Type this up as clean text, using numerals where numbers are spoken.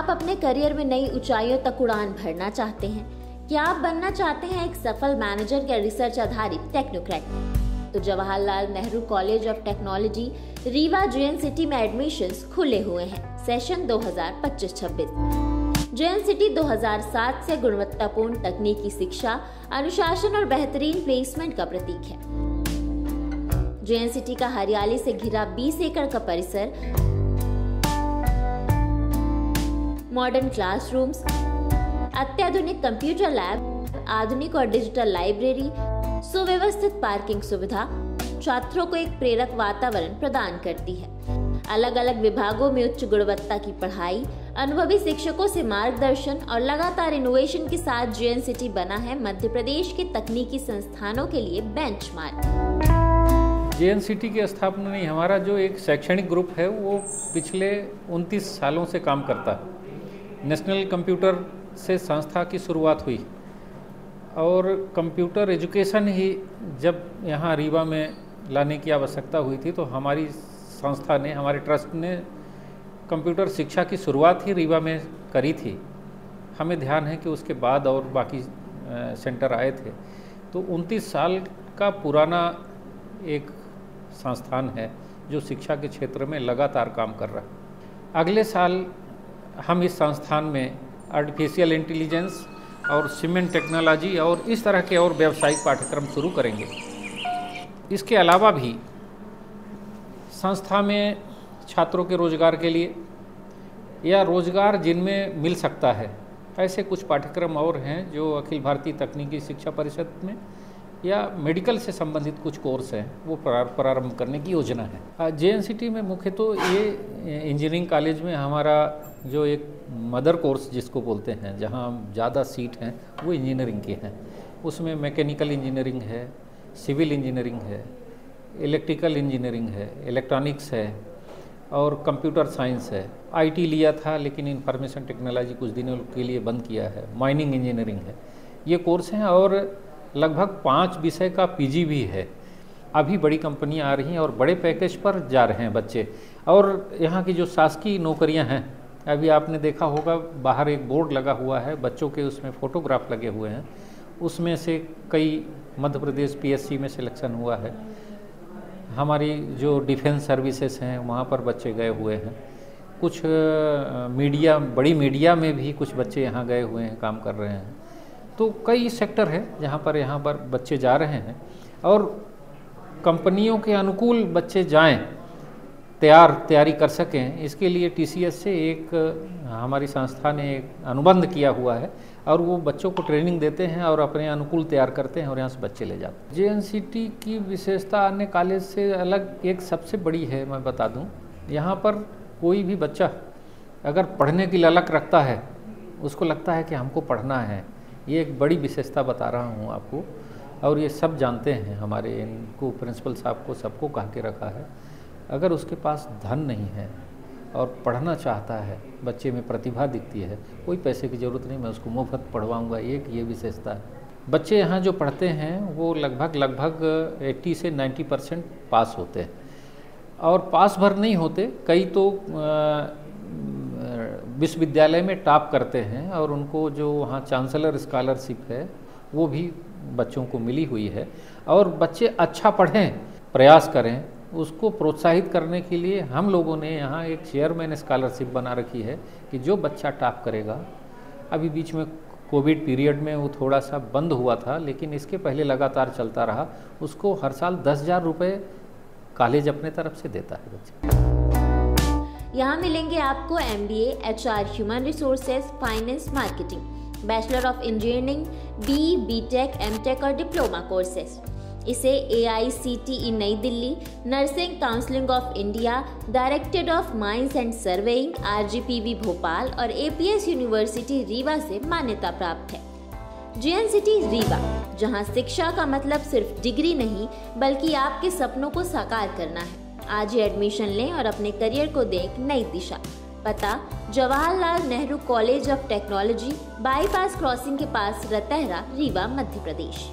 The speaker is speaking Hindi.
आप अपने करियर में नई ऊंचाइयों तक उड़ान भरना चाहते हैं? क्या आप बनना चाहते हैं एक सफल मैनेजर या रिसर्च आधारित टेक्नोक्रेट? तो Jawaharlal Nehru college of technology Rewa JN city में एडमिशंस खुले हुए हैं। सेशन 2025-26। जेएन सिटी 2007 से गुणवत्तापूर्ण तकनीकी शिक्षा, अनुशासन और बेहतरीन प्लेसमेंट का प्रतीक है। जेएन सिटी का हरियाली से घिरा 20 एकड़ का परिसर, मॉडर्न क्लासरूम्स, अत्याधुनिक कंप्यूटर लैब, आधुनिक और डिजिटल लाइब्रेरी, सुव्यवस्थित पार्किंग सुविधा छात्रों को एक प्रेरक वातावरण प्रदान करती है। अलग अलग विभागों में उच्च गुणवत्ता की पढ़ाई, अनुभवी शिक्षकों से मार्गदर्शन और लगातार इनोवेशन के साथ जेएन सिटी बना है मध्य प्रदेश के तकनीकी संस्थानों के लिए बेंचमार्क। जेएन सिटी की स्थापना नहीं, हमारा जो एक शैक्षणिक ग्रुप है वो पिछले 29 सालों से काम करता है। नेशनल कंप्यूटर से संस्था की शुरुआत हुई और कंप्यूटर एजुकेशन ही जब यहाँ रीवा में लाने की आवश्यकता हुई थी तो हमारी संस्था ने, हमारे ट्रस्ट ने कंप्यूटर शिक्षा की शुरुआत ही रीवा में करी थी। हमें ध्यान है कि उसके बाद और बाकी सेंटर आए थे। तो 29 साल का पुराना एक संस्थान है जो शिक्षा के क्षेत्र में लगातार काम कर रहा है। अगले साल हम इस संस्थान में आर्टिफिशियल इंटेलिजेंस और सीमेंट टेक्नोलॉजी और इस तरह के और व्यावसायिक पाठ्यक्रम शुरू करेंगे। इसके अलावा भी संस्था में छात्रों के रोजगार के लिए या रोजगार जिनमें मिल सकता है ऐसे कुछ पाठ्यक्रम और हैं जो अखिल भारतीय तकनीकी शिक्षा परिषद में या मेडिकल से संबंधित कुछ कोर्स हैं वो प्रारंभ करने की योजना है। जेएन सिटी में मुख्य तो ये इंजीनियरिंग कॉलेज में हमारा जो एक मदर कोर्स जिसको बोलते हैं, जहाँ ज़्यादा सीट हैं वो इंजीनियरिंग की हैं। उसमें मैकेनिकल इंजीनियरिंग है, सिविल इंजीनियरिंग है, इलेक्ट्रिकल इंजीनियरिंग है, इलेक्ट्रॉनिक्स है और कंप्यूटर साइंस है। आईटी लिया था लेकिन इंफॉर्मेशन टेक्नोलॉजी कुछ दिनों के लिए बंद किया है। माइनिंग इंजीनियरिंग है। ये कोर्स हैं और लगभग 5 विषय का पीजी भी है। अभी बड़ी कंपनियां आ रही हैं और बड़े पैकेज पर जा रहे हैं बच्चे। और यहाँ की जो शासकीय नौकरियां हैं, अभी आपने देखा होगा बाहर एक बोर्ड लगा हुआ है बच्चों के, उसमें फ़ोटोग्राफ लगे हुए हैं। उसमें से कई मध्य प्रदेश पीएससी में सिलेक्शन हुआ है। हमारी जो डिफेंस सर्विसेज हैं वहाँ पर बच्चे गए हुए हैं। कुछ मीडिया, बड़ी मीडिया में भी कुछ बच्चे यहाँ गए हुए हैं, काम कर रहे हैं। तो कई सेक्टर है जहाँ पर बच्चे जा रहे हैं और कंपनियों के अनुकूल बच्चे जाएं, तैयारी कर सकें, इसके लिए टीसीएस से एक हमारी संस्था ने एक अनुबंध किया हुआ है और वो बच्चों को ट्रेनिंग देते हैं और अपने अनुकूल तैयार करते हैं और यहाँ से बच्चे ले जाते हैं। जेएन सिटी की विशेषता अन्य कॉलेज से अलग एक सबसे बड़ी है, मैं बता दूँ, यहाँ पर कोई भी बच्चा अगर पढ़ने की ललक रखता है, उसको लगता है कि हमको पढ़ना है, ये एक बड़ी विशेषता बता रहा हूँ आपको। और ये सब जानते हैं, हमारे इनको प्रिंसिपल साहब को सबको कह के रखा है, अगर उसके पास धन नहीं है और पढ़ना चाहता है, बच्चे में प्रतिभा दिखती है, कोई पैसे की ज़रूरत नहीं, मैं उसको मुफ्त पढ़वाऊँगा। एक ये विशेषता है। बच्चे यहाँ जो पढ़ते हैं वो लगभग 80 से 90% पास होते हैं और पास भर नहीं होते, कई तो विश्वविद्यालय में टॉप करते हैं और उनको जो वहाँ चांसलर स्कॉलरशिप है वो भी बच्चों को मिली हुई है। और बच्चे अच्छा पढ़ें, प्रयास करें, उसको प्रोत्साहित करने के लिए हम लोगों ने यहाँ एक चेयरमैन स्कॉलरशिप बना रखी है कि जो बच्चा टॉप करेगा, अभी बीच में कोविड पीरियड में वो थोड़ा सा बंद हुआ था लेकिन इसके पहले लगातार चलता रहा, उसको हर साल 10,000 रुपये कॉलेज अपने तरफ से देता है बच्चे। यहाँ मिलेंगे आपको MBA, HR, human resources, finance, marketing, bachelor of engineering, BE, BTech, MTech और डिप्लोमा कोर्सेज। इसे AICTE नई Delhi, nursing counselling of India, directorate of mines and surveying, RGPV Bhopal और APS यूनिवर्सिटी रीवा से मान्यता प्राप्त है। जेएन सिटी रीवा, जहाँ शिक्षा का मतलब सिर्फ डिग्री नहीं बल्कि आपके सपनों को साकार करना है। आज ही एडमिशन लें और अपने करियर को दें एक नई दिशा। पता: Jawaharlal Nehru college of technology, bypass crossing के पास, रतहरा, रीवा, मध्य प्रदेश।